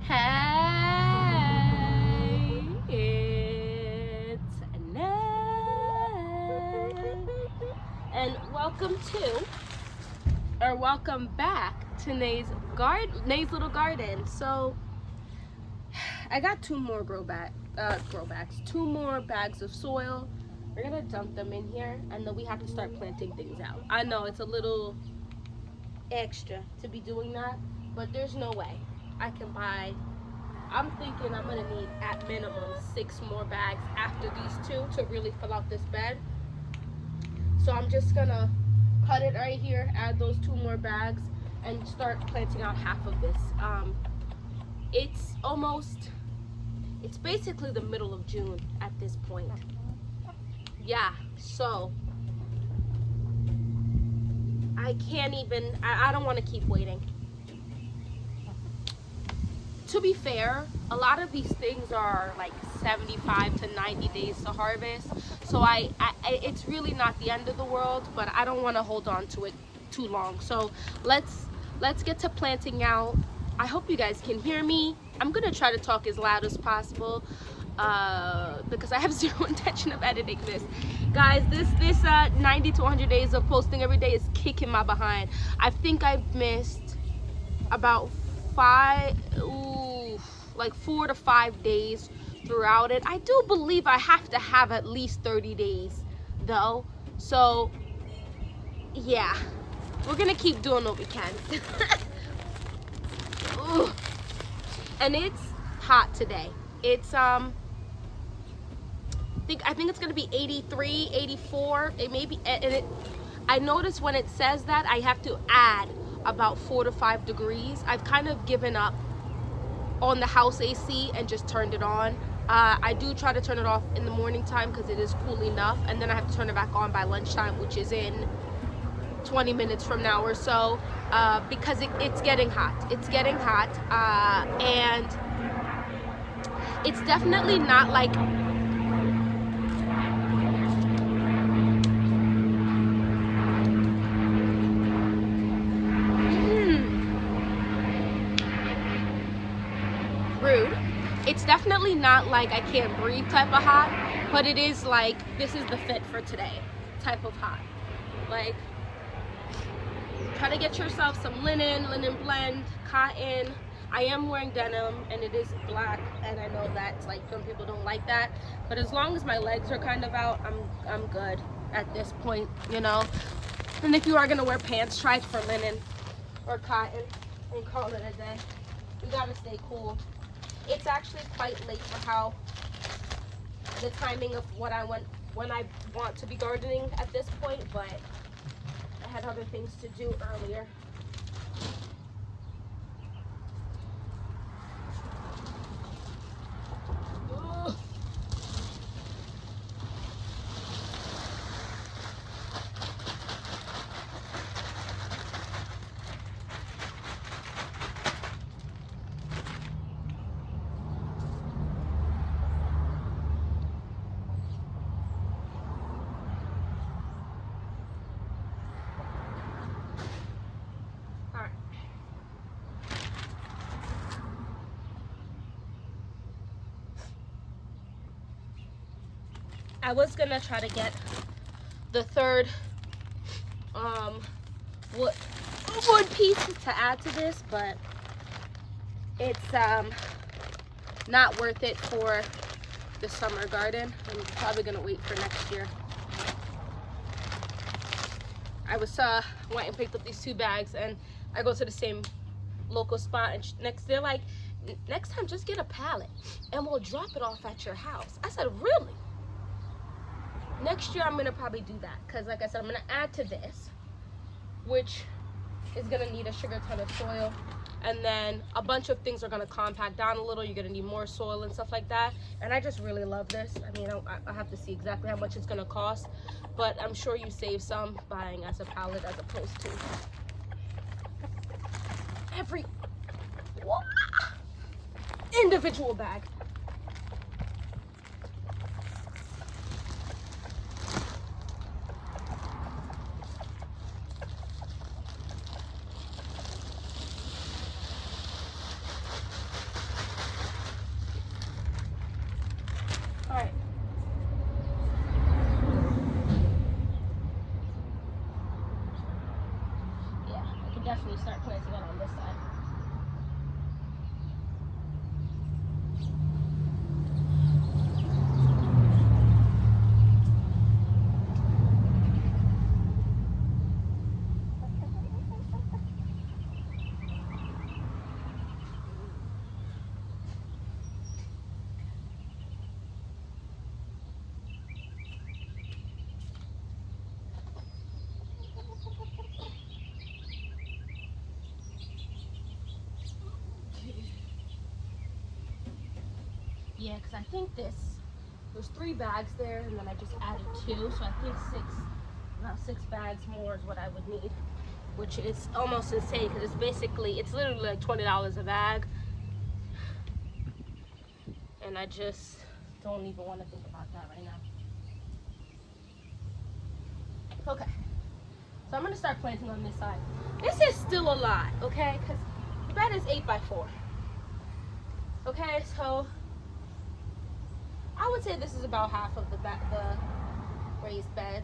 Hey, it's Annette, and welcome back to Nay's little garden. So I got two more two more bags of soil. We're gonna dump them in here, and then we have to start planting things out. I know it's a little extra to be doing that, but there's no way I can buy. I'm thinking I'm gonna need at minimum 6 more bags after these two to really fill out this bed. So I'm just gonna cut it right here, add those 2 more bags, and start planting out half of this. It's basically the middle of June at this point. Yeah, so I can't even, I don't want to keep waiting. To be fair, a lot of these things are like 75 to 90 days to harvest. So it's really not the end of the world, but I don't want to hold on to it too long. So let's get to planting out. I hope you guys can hear me. I'm gonna try to talk as loud as possible because I have zero intention of editing this. Guys, this 90 to 100 days of posting every day is kicking my behind. I think I've missed about 4 to 5 days throughout it. I do believe I have to have at least 30 days though. So yeah, we're gonna keep doing what we can. And it's hot today. It's I think it's gonna be 83, 84. It may be, and I notice when it says that I have to add about 4 to 5 degrees. I've kind of given up on the house AC and just turned it on. I do try to turn it off in the morning time because it is cool enough, and then I have to turn it back on by lunchtime, which is in 20 minutes from now or so, because it's getting hot. It's getting hot, and it's definitely not like rude. It's definitely not like I can't breathe type of hot, but it is like this is the fit for today type of hot. Like, try to get yourself some linen blend, cotton. I am wearing denim and it is black, and I know that like some people don't like that, but as long as my legs are kind of out, I'm good at this point, you know. And if you are gonna wear pants, try for linen or cotton and call it a day. You gotta stay cool. It's actually quite late for how the timing of when I want to be gardening at this point, but I had other things to do earlier. I was gonna try to get the third wood piece to add to this, but it's not worth it for the summer garden. I'm probably gonna wait for next year. I went and picked up these 2 bags, and I go to the same local spot, and they're like, next time just get a pallet and we'll drop it off at your house. I said, really? Next year I'm gonna probably do that, because like I said, I'm gonna add to this, which is gonna need a sugar ton of soil, and then a bunch of things are gonna compact down a little. You're gonna need more soil and stuff like that, and I just really love this. I mean, I have to see exactly how much it's gonna cost, but I'm sure you save some buying as a pallet as opposed to every individual bag. should definitely start planting it on this side. Yeah, because I think there's 3 bags there, and then I just added 2, so I think about 6 bags more is what I would need, which is almost insane because it's literally like $20 a bag, and I just don't even want to think about that right now. Okay, so I'm gonna start planting on this side. This is still a lot, okay, because the bed is 8x4. Okay, so I would say this is about half of the raised bed.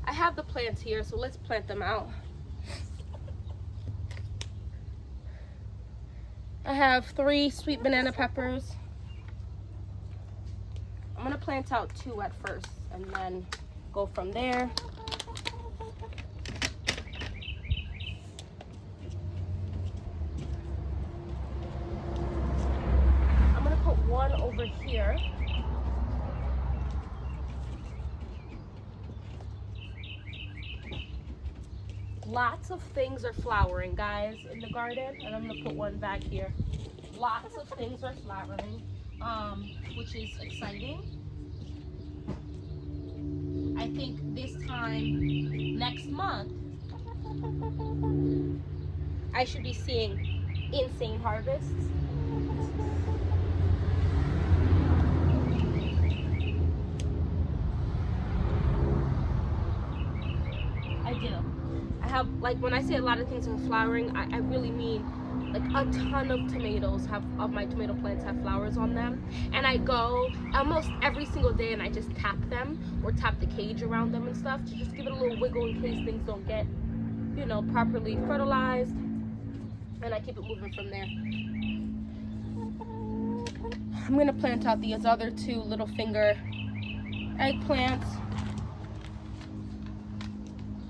I have the plants here, so let's plant them out. I have 3 sweet banana peppers. I'm gonna plant out 2 at first and then go from there. I'm gonna put 1 over here. Lots of things are flowering, guys, in the garden, and I'm gonna put 1 back here. Lots of things are flowering, which is exciting. I think this time next month, I should be seeing insane harvests. I do. I have, like, when I say a lot of things are flowering, I really mean like a ton of my tomato plants have flowers on them, and I go almost every single day and I just tap them or tap the cage around them and stuff to just give it a little wiggle in case things don't get, you know, properly fertilized, and I keep it moving from there. I'm gonna plant out these other 2 little finger eggplants.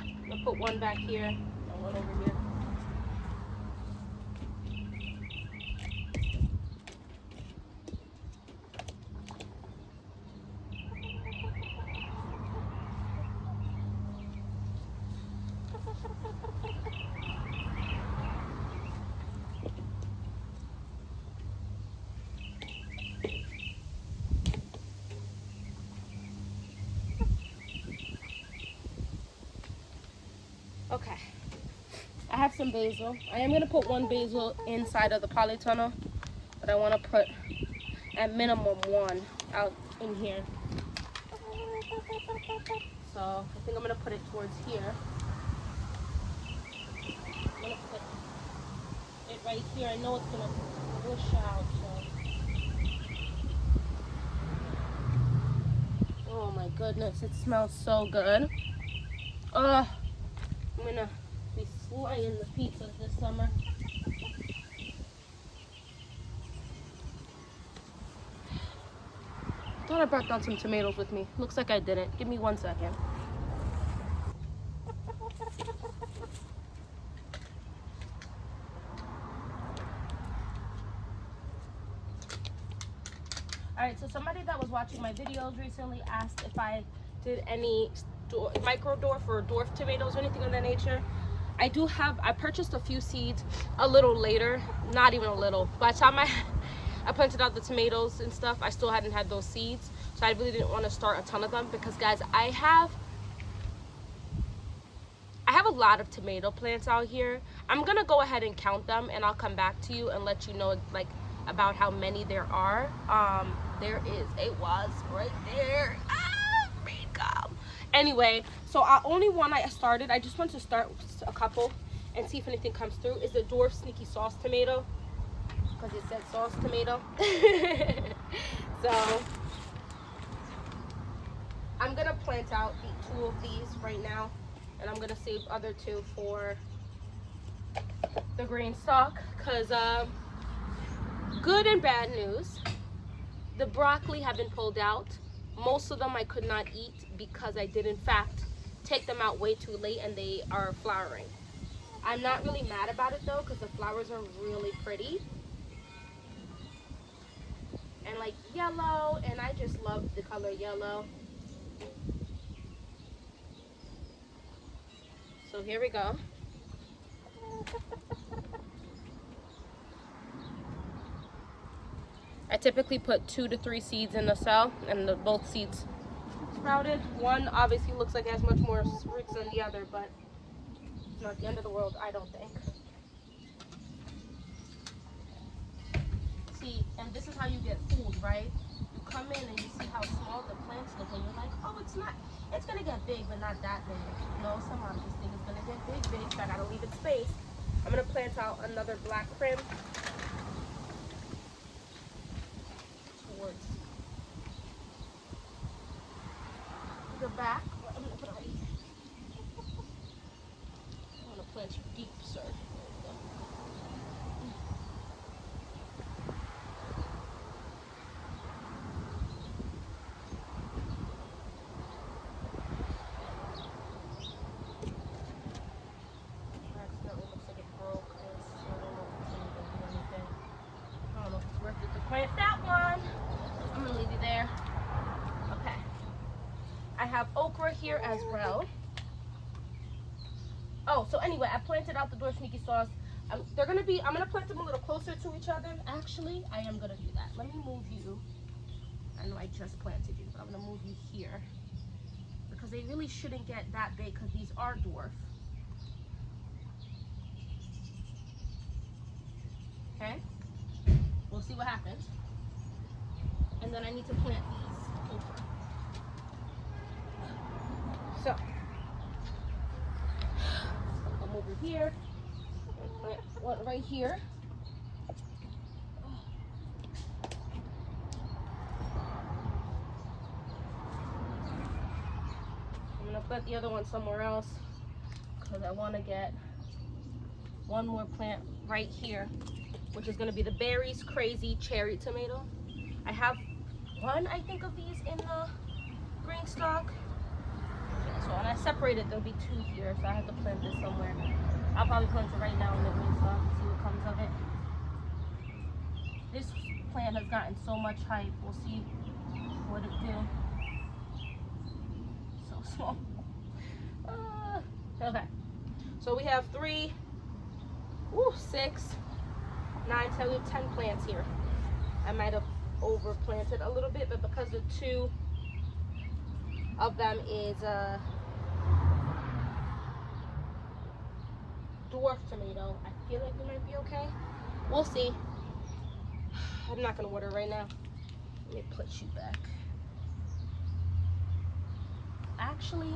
I'm gonna put 1 back here and 1 over here. Okay, I have some basil. I am gonna put 1 basil inside of the polytunnel, but I want to put at minimum 1 out in here. So I think I'm gonna put it towards here. I'm gonna put it right here. I know it's gonna push out, so. Oh my goodness, it smells so good. Ugh. I'm gonna be slaying the pizzas this summer. Thought I brought down some tomatoes with me. Looks like I didn't. Give me 1 second. Alright, so somebody that was watching my videos recently asked if I did any micro dwarf or dwarf tomatoes or anything of that nature. I purchased a few seeds a little later, not even a little. By the time I planted out the tomatoes and stuff, I still hadn't had those seeds, so I really didn't want to start a ton of them because, guys, I have a lot of tomato plants out here. I'm gonna go ahead and count them, and I'll come back to you and let you know like about how many there are. There is a wasp right there. Anyway, so only one I started. I just want to start a couple and see if anything comes through. Is the dwarf sneaky sauce tomato, because it said sauce tomato. So I'm gonna plant out 2 of these right now, and I'm gonna save other 2 for the green stalk, because good and bad news. The broccoli have been pulled out. Most of them I could not eat because I did in fact take them out way too late and they are flowering. I'm not really mad about it though, because the flowers are really pretty and like yellow, and I just love the color yellow. So here we go. I typically put 2 to 3 seeds in the cell, and both seeds sprouted. One obviously looks like it has much more roots than the other, but it's not the end of the world, I don't think. See, and this is how you get fooled, right? You come in and you see how small the plants look, and you're like, oh, it's gonna get big, but not that big. No, somehow this thing is gonna get big, so I gotta leave it space. I'm gonna plant out another black prim towards the back. I'm gonna put it right here. I'm gonna plant you deep, sir. Plant that one. I'm gonna leave you there. Okay. I have okra here as well. Oh, so anyway, I planted out the dwarf sneaky sauce. I'm gonna plant them a little closer to each other. Actually, I am gonna do that. Let me move you. I know I just planted you, but I'm gonna move you here because they really shouldn't get that big because these are dwarf. Okay. We'll see what happens. And then I need to plant these okra. So, I'll move it here. Plant one right here. I'm gonna put the other one somewhere else because I want to get one more plant right here, which is going to be the Berries Crazy Cherry Tomato. I have one, I think, of these in the green stalk. So when I separate it, there'll be 2 here, so I have to plant this somewhere. I'll probably plant it right now in the green stalk and see what comes of it. This plant has gotten so much hype. We'll see what it do. So small. Okay. So we have 3, 6, 9, 10 plants here. I might have overplanted a little bit, but because the 2 of them is dwarf tomato, I feel like we might be okay. We'll see. I'm not gonna water right now. Let me put you back. Actually,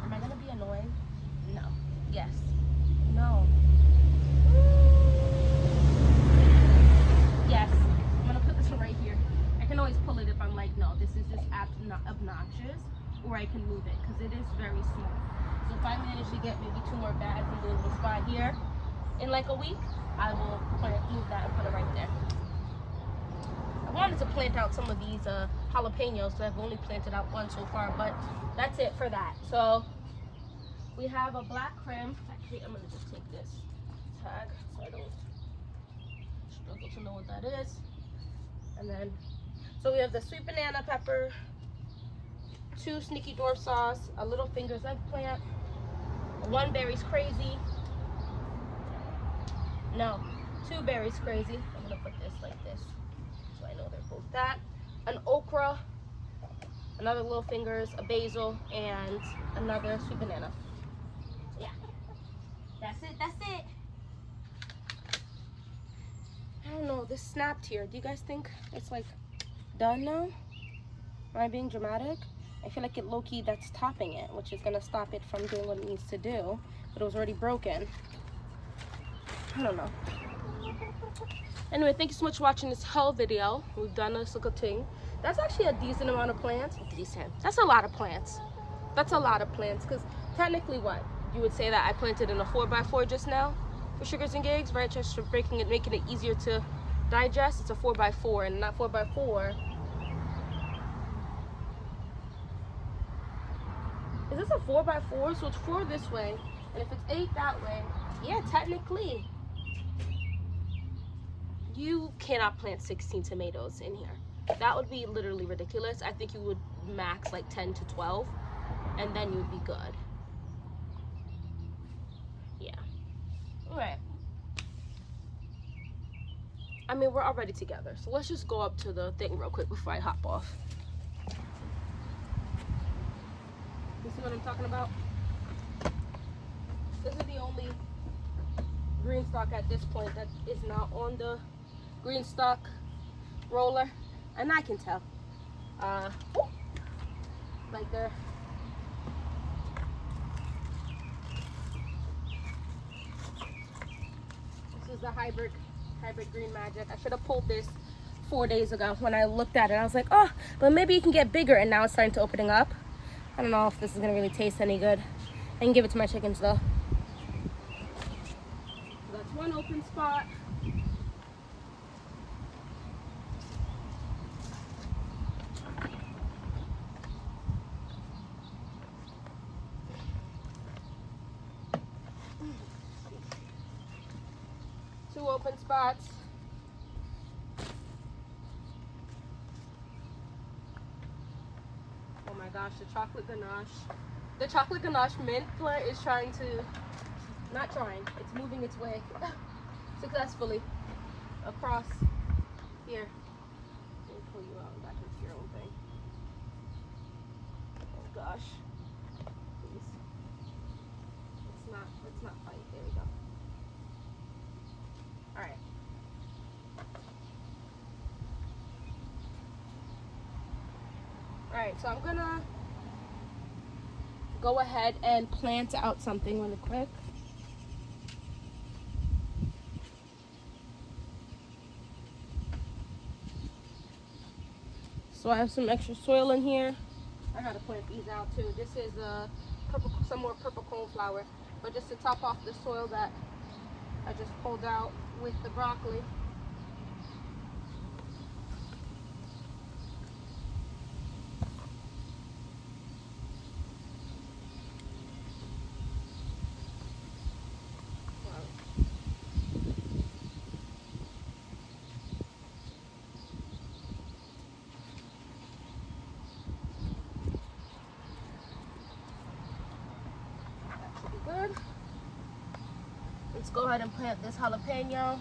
am I gonna be annoying? No. Yes. No. Yes. I'm gonna put this one right here. I can always pull it if I'm like, no, this is just obnoxious, or I can move it because it is very small. So if I manage to get maybe 2 more bags and do a little spot here in like a week, I will move that and put it right there. I wanted to plant out some of these jalapenos, so I've only planted out 1 so far, but that's it for that. So we have a black creme. Actually, I'm gonna just take this tag so I don't struggle to know what that is. And then, so we have the sweet banana pepper, 2 sneaky dwarf sauce, a little fingers eggplant, 1 berries crazy. No, 2 berries crazy. I'm gonna put this like this so I know they're both that. An okra, another little fingers, a basil, and another sweet banana. Yeah, that's it. That's it. I don't know. This snapped here. Do you guys think it's like done now? Am I being dramatic? I feel like it low-key that's topping it, which is gonna stop it from doing what it needs to do. But it was already broken. I don't know. Anyway, thank you so much for watching this whole video. We've done this little thing. That's actually a decent amount of plants. Decent. That's a lot of plants. That's a lot of plants, because technically what? you would say that I planted in a 4x4 just now for Sugars and Gigs, right? Just for making it easier to digest. It's a 4x4, and that 4x4. Is this a 4x4? So it's 4 this way, and if it's 8 that way, yeah, technically, you cannot plant 16 tomatoes in here. That would be literally ridiculous. I think you would max like 10 to 12, and then you'd be good. Yeah. All right. I mean, we're already together, so let's just go up to the thing real quick before I hop off. You see what I'm talking about? This is the only green stalk at this point that is not on the green stalk roller, and I can tell. Like they're this is the hybrid green magic. I should have pulled this 4 days ago when I looked at it. I was like, oh, but maybe it can get bigger, and now it's starting to opening up. I don't know if this is gonna really taste any good. I can give it to my chickens though. So that's one open spot. Two open spots. Oh my gosh, the chocolate ganache. The chocolate ganache mint plant is trying to, not trying, it's moving its way successfully across here. Let me pull you out back into your own thing. Oh gosh. Please. Let's not fight. There we go. Alright. Alright, so I'm gonna go ahead and plant out something really quick. So I have some extra soil in here. I gotta plant these out too. This is some more purple coneflower, but just to top off the soil that I just pulled out with the broccoli. Let's go ahead and plant this jalapeno.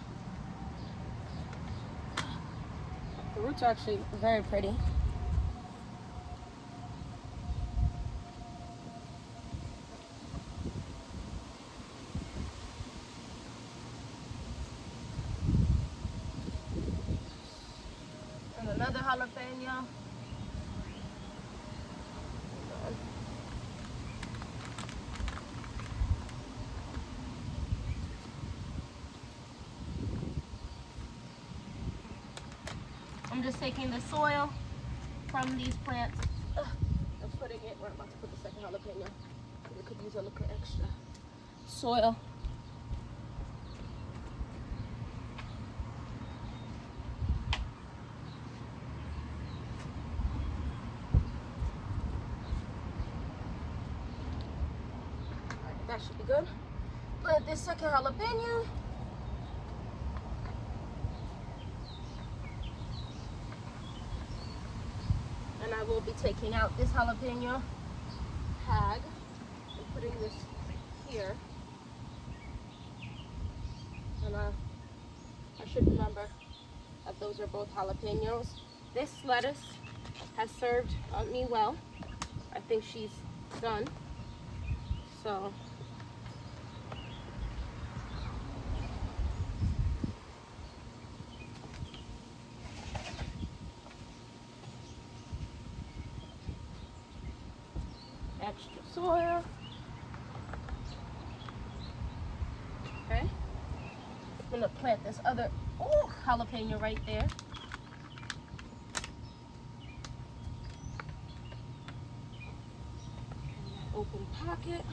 The roots are actually very pretty. And another jalapeno. I'm just taking the soil from these plants and putting it where I'm about to put the second jalapeno. We could use a little extra soil. Alright, that should be good. Plant this second jalapeno. And I will be taking out this jalapeno tag and putting this here. And I should remember that those are both jalapenos. This lettuce has served me well. I think she's done. So extra soil. Okay. I'm gonna plant this other jalapeno right there. Open pocket.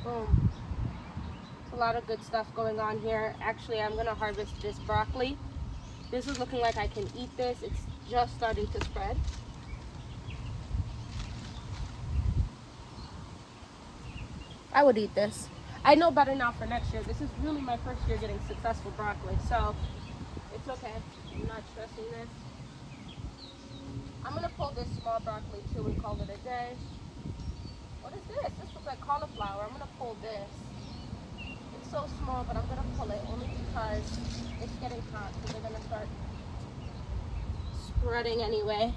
Boom. A lot of good stuff going on here. Actually, I'm gonna harvest this broccoli. This is looking like I can eat this. It's just starting to spread. I would eat this. I know better now for next year. This is really my first year getting successful broccoli, so it's okay. I'm not stressing this. I'm gonna pull this small broccoli too and call it a day. What is this? This looks like cauliflower. I'm gonna pull this. It's so small, but I'm gonna pull it only because it's getting hot, so they're gonna start spreading anyway.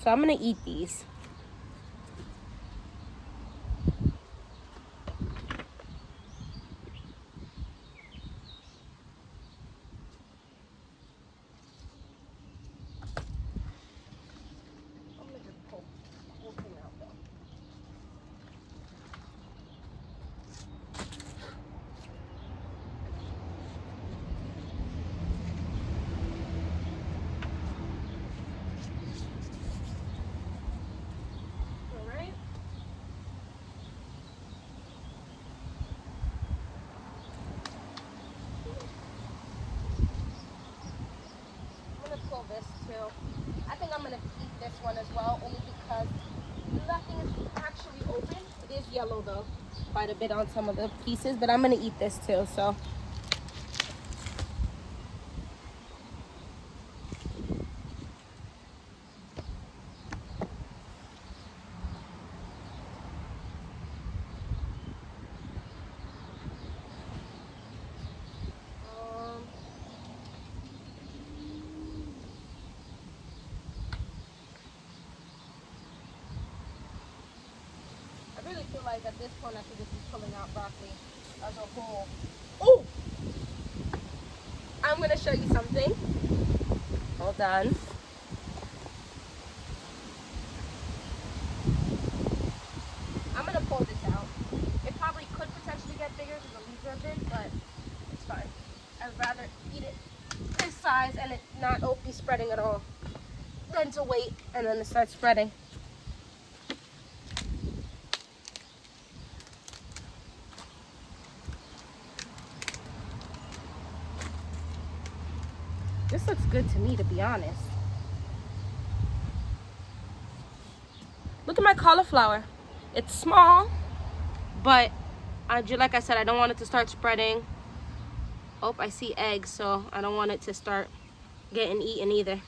So I'm gonna eat these. I'm gonna just pull the whole thing out though. Alright. I'm gonna pull this too. I think I'm gonna eat this one as well, only because nothing is actually open. It is yellow though, quite a bit on some of the pieces, but I'm gonna eat this too, so. I really feel like at this point I should just be pulling out broccoli as a whole. Oh! I'm gonna show you something. Hold on. I'm gonna pull this out. It probably could potentially get bigger because the leaves are big, but it's fine. I'd rather eat it this size and it not be spreading at all than to wait and then it starts spreading. This looks good to me, to be honest. Look at my cauliflower. It's small, but like I said, I don't want it to start spreading. Oh, I see eggs, so I don't want it to start getting eaten either.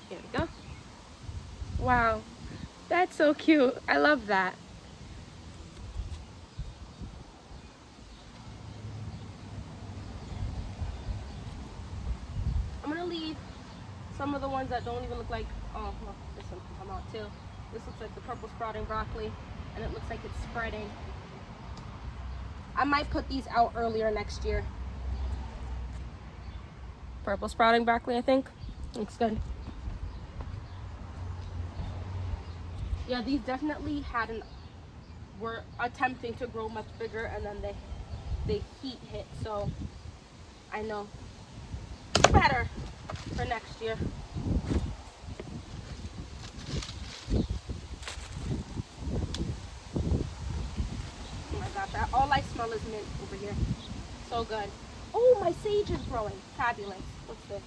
Here we go. Wow, that's so cute. I love that. I'm gonna leave some of the ones that don't even look like, oh, well, this one can come out too. This looks like the purple sprouting broccoli, and it looks like it's spreading. I might put these out earlier next year. Purple sprouting broccoli, I think. Looks good. Yeah, these definitely were attempting to grow much bigger, and then they heat hit, so I know better for next year. Oh my gosh, all I smell is mint over here. So good. Oh, my sage is growing. Fabulous. What's this?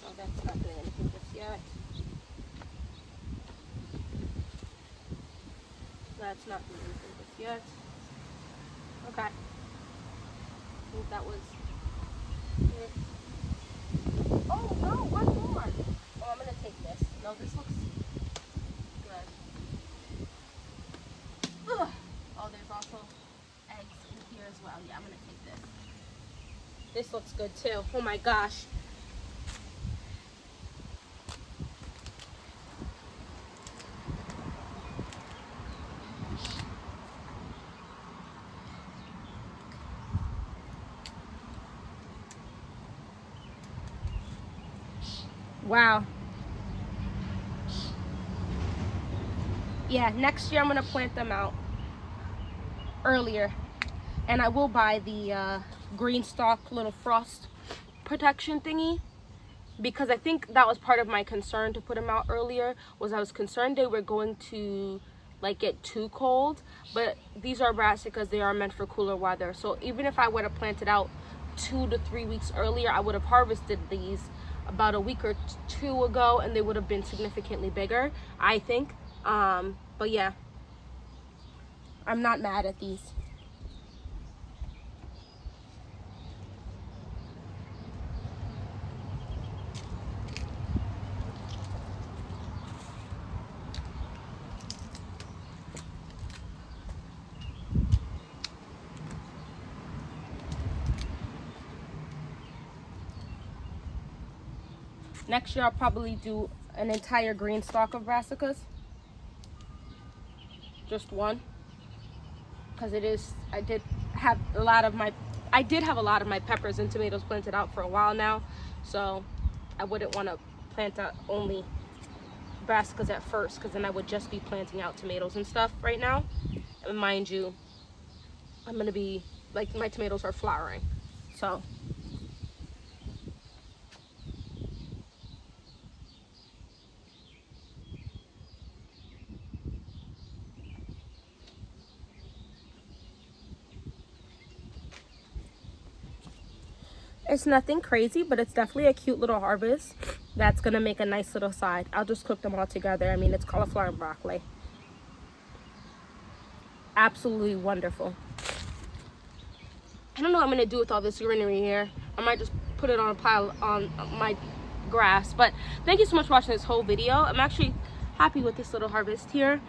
Oh, that's not doing anything just yet. That's not doing anything just yet. Okay. I think that was it. Oh, no, one more. Oh, I'm going to take this. No, this looks good. Ugh. Oh, there's also eggs in here as well. Yeah, I'm going to take this. This looks good too. Oh my gosh. Wow. Yeah, next year I'm going to plant them out earlier. And I will buy the green stalk little frost protection thingy, because I think that was part of my concern to put them out earlier, was I was concerned they were going to like get too cold. But these are brassicas, they are meant for cooler weather. So even if I would have planted out 2 to 3 weeks earlier, I would have harvested these about a week or two ago, and they would have been significantly bigger, I think. But yeah, I'm not mad at these. Next year I'll probably do an entire green stalk of brassicas. Just one. Because I did have a lot of my peppers and tomatoes planted out for a while now. So I wouldn't want to plant out only brassicas at first, because then I would just be planting out tomatoes and stuff right now. And mind you, I'm going to be, like, my tomatoes are flowering. So it's nothing crazy, but it's definitely a cute little harvest that's gonna make a nice little side. I'll just cook them all together. I mean, it's cauliflower and broccoli. Absolutely wonderful. I don't know what I'm gonna do with all this greenery here. I might just put it on a pile on my grass. But thank you so much for watching this whole video. I'm actually happy with this little harvest here.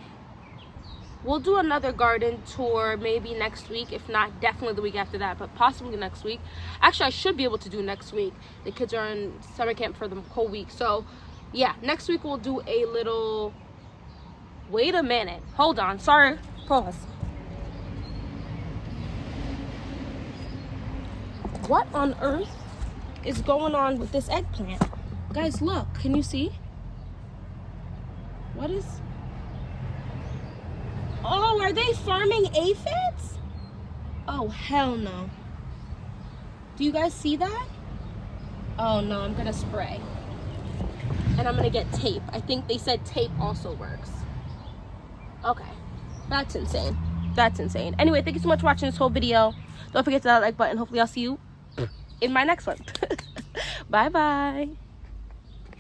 We'll do another garden tour maybe next week. If not, definitely the week after that, but possibly next week. Actually, I should be able to do next week. The kids are in summer camp for the whole week. So yeah, next week we'll do a little... Wait a minute. Hold on. Sorry. Pause. What on earth is going on with this eggplant? Guys, look. Can you see? What is... Oh, are they farming aphids? Oh, hell no. Do you guys see that? Oh no, I'm gonna spray. And I'm gonna get tape. I think they said tape also works. Okay, that's insane. That's insane. Anyway, thank you so much for watching this whole video. Don't forget to hit that like button. Hopefully I'll see you in my next one. Bye bye.